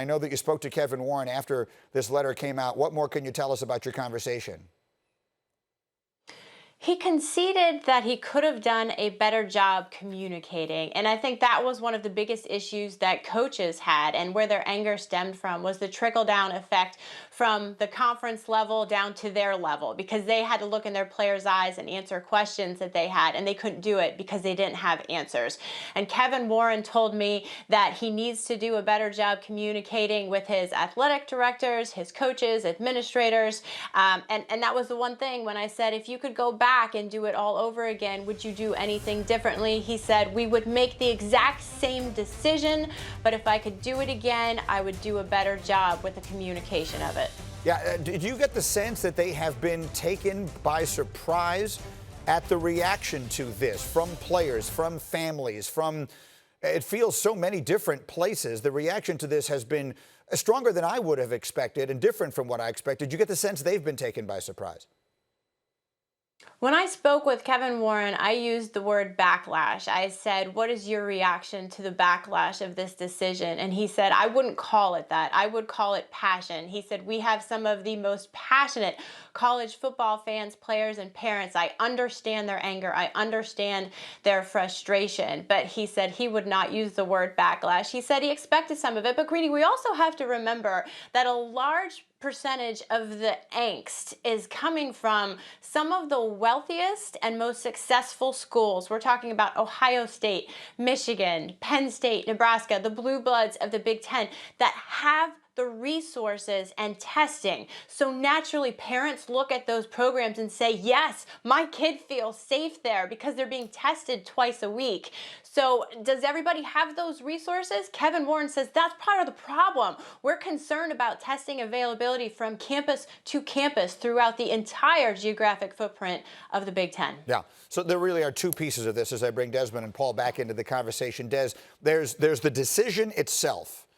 I know that you spoke to Kevin Warren after this letter came out. What more can you tell us about your conversation? He conceded that he could have done a better job communicating. And I think that was one of the biggest issues that coaches had, and where their anger stemmed from was the trickle-down effect from the conference level down to their level, because they had to look in their players' eyes and answer questions that they had, and they couldn't do it because they didn't have answers. And Kevin Warren told me that he needs to do a better job communicating with his athletic directors, his coaches, administrators. And that was the one thing when I said, if you could go back and do it all over again, would you do anything differently? He said, we would make the exact same decision, but if I could do it again, I would do a better job with the communication of it. Yeah, did you get the sense that they have been taken by surprise at the reaction to this from players, from families, from, it feels so many different places. The reaction to this has been stronger than I would have expected and different from what I expected. Did you get the sense they've been taken by surprise? When I spoke with Kevin Warren, I used the word backlash. I said, what is your reaction to the backlash of this decision? And he said, I wouldn't call it that. I would call it passion. He said, we have some of the most passionate college football fans, players, and parents. I understand their anger. I understand their frustration. But he said he would not use the word backlash. He said he expected some of it. But Greeny, we also have to remember that a large percentage of the angst is coming from some of the wealthiest and most successful schools. We're talking about Ohio State, Michigan, Penn State, Nebraska, the blue bloods of the Big Ten that have the resources and testing. So naturally, parents look at those programs and say, yes, my kid feels safe there because they're being tested twice a week. So does everybody have those resources? Kevin Warren says that's part of the problem. We're concerned about testing availability from campus to campus throughout the entire geographic footprint of the Big Ten. Yeah, so there really are two pieces of this as I bring Desmond and Paul back into the conversation. Des, there's the decision itself,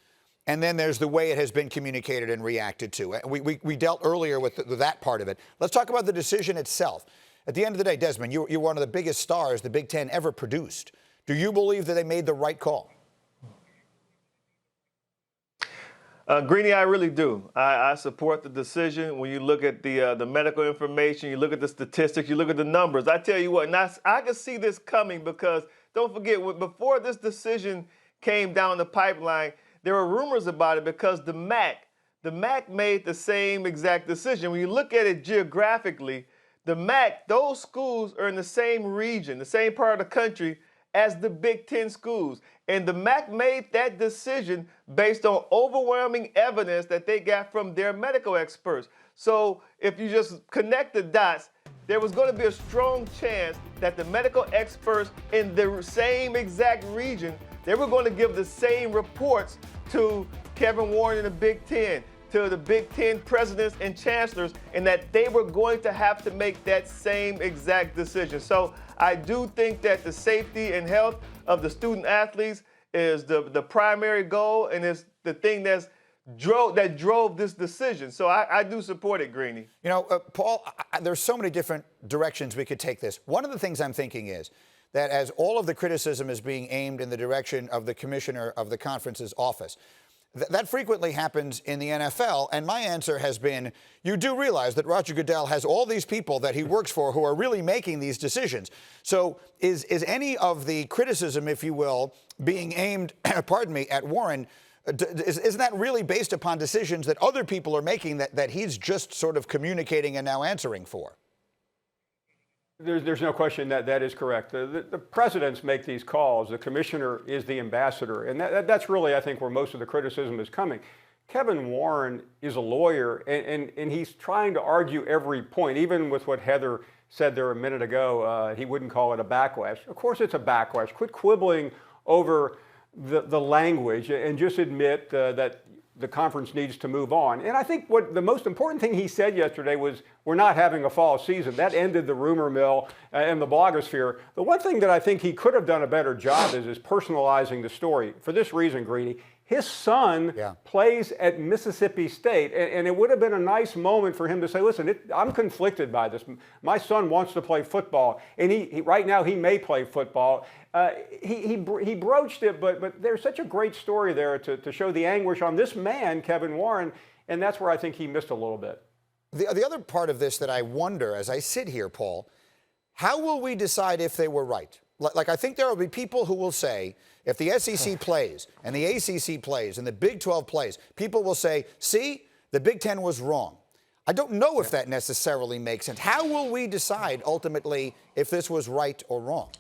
and then there's the way it has been communicated and reacted to. We dealt earlier with that part of it. Let's talk about the decision itself. At the end of the day, Desmond, you're one of the biggest stars the Big Ten ever produced. Do you believe that they made the right call? Greeny, I really do. I support the decision. When you look at the medical information, you look at the statistics, you look at the numbers. I tell you what, and I can see this coming because don't forget, before this decision came down the pipeline, there were rumors about it because the MAC made the same exact decision. When you look at it geographically, the MAC, those schools are in the same region, the same part of the country as the Big Ten schools. And the MAC made that decision based on overwhelming evidence that they got from their medical experts. So if you just connect the dots, there was going to be a strong chance that the medical experts in the same exact region, they were going to give the same reports to Kevin Warren in the Big Ten, to the Big Ten presidents and chancellors, and that they were going to have to make that same exact decision. So I do think that the safety and health of the student athletes is the primary goal, and is the thing that drove this decision. So I do support it, Greeny. You know, Paul, there's so many different directions we could take this. One of the things I'm thinking is that as all of the criticism is being aimed in the direction of the commissioner of the conference's office, that frequently happens in the NFL, and my answer has been, you do realize that Roger Goodell has all these people that he works for who are really making these decisions. So is any of the criticism, if you will, being aimed, pardon me, at Warren, isn't that really based upon decisions that other people are making that he's just sort of communicating and now answering for? There's no question that that is correct. The presidents make these calls. The commissioner is the ambassador. And that's really, I think, where most of the criticism is coming. Kevin Warren is a lawyer, and he's trying to argue every point, even with what Heather said there a minute ago. He wouldn't call it a backlash. Of course it's a backlash. Quit quibbling over the language and just admit that the conference needs to move on. And I think what the most important thing he said yesterday was, we're not having a fall season. That ended the rumor mill and the blogosphere. The one thing that I think he could have done a better job is personalizing the story. For this reason, Greeny, His son plays at Mississippi State, and it would have been a nice moment for him to say, listen, I'm conflicted by this. My son wants to play football, and he right now he may play football. He broached it, but there's such a great story there to show the anguish on this man, Kevin Warren, and that's where I think he missed a little bit. The other part of this that I wonder as I sit here, Paul, how will we decide if they were right? Like, I think there will be people who will say, if the SEC plays and the ACC plays and the Big 12 plays, people will say, see, the Big 10 was wrong. I don't know if that necessarily makes sense. How will we decide ultimately if this was right or wrong?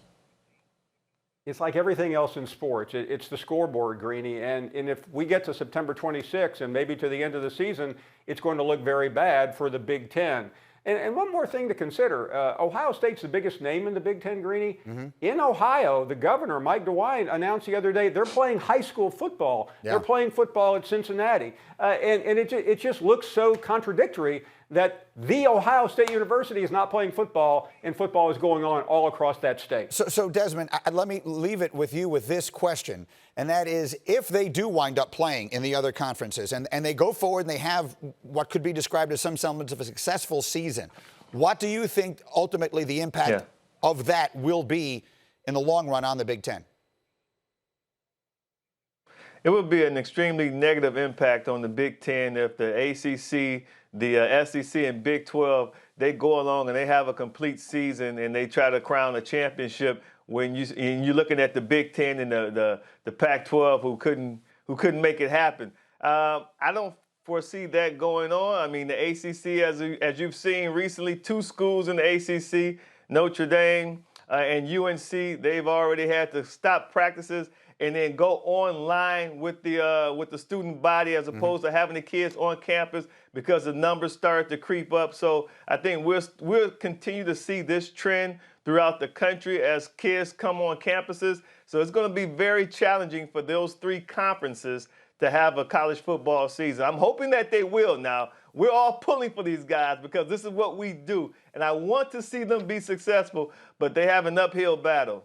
It's like everything else in sports. It's the scoreboard, Greeny. And if we get to September 26th and maybe to the end of the season, it's going to look very bad for the Big 10. And one more thing to consider, Ohio State's the biggest name in the Big Ten, Greeny. In Ohio, the governor, Mike DeWine, announced the other day they're playing high school football. They're playing football at Cincinnati. And it just looks so contradictory that the Ohio State University is not playing football, and football is going on all across that state. So Desmond, let me leave it with you with this question, and that is, if they do wind up playing in the other conferences and they go forward and they have what could be described as some semblance of a successful season, what do you think ultimately the impact of that will be in the long run on the Big Ten? It would be an extremely negative impact on the Big Ten if the ACC, the SEC, and Big 12, they go along and they have a complete season and they try to crown a championship when you're looking at the Big Ten and the Pac-12 who couldn't make it happen. I don't foresee that going on. I mean, the ACC, as you've seen recently, 2 schools in the ACC, Notre Dame and UNC, they've already had to stop practices and then go online with the student body as opposed to having the kids on campus because the numbers started to creep up. So I think we'll continue to see this trend throughout the country as kids come on campuses. So it's going to be very challenging for those 3 conferences to have a college football season. I'm hoping that they will now. We're all pulling for these guys because this is what we do. And I want to see them be successful, but they have an uphill battle.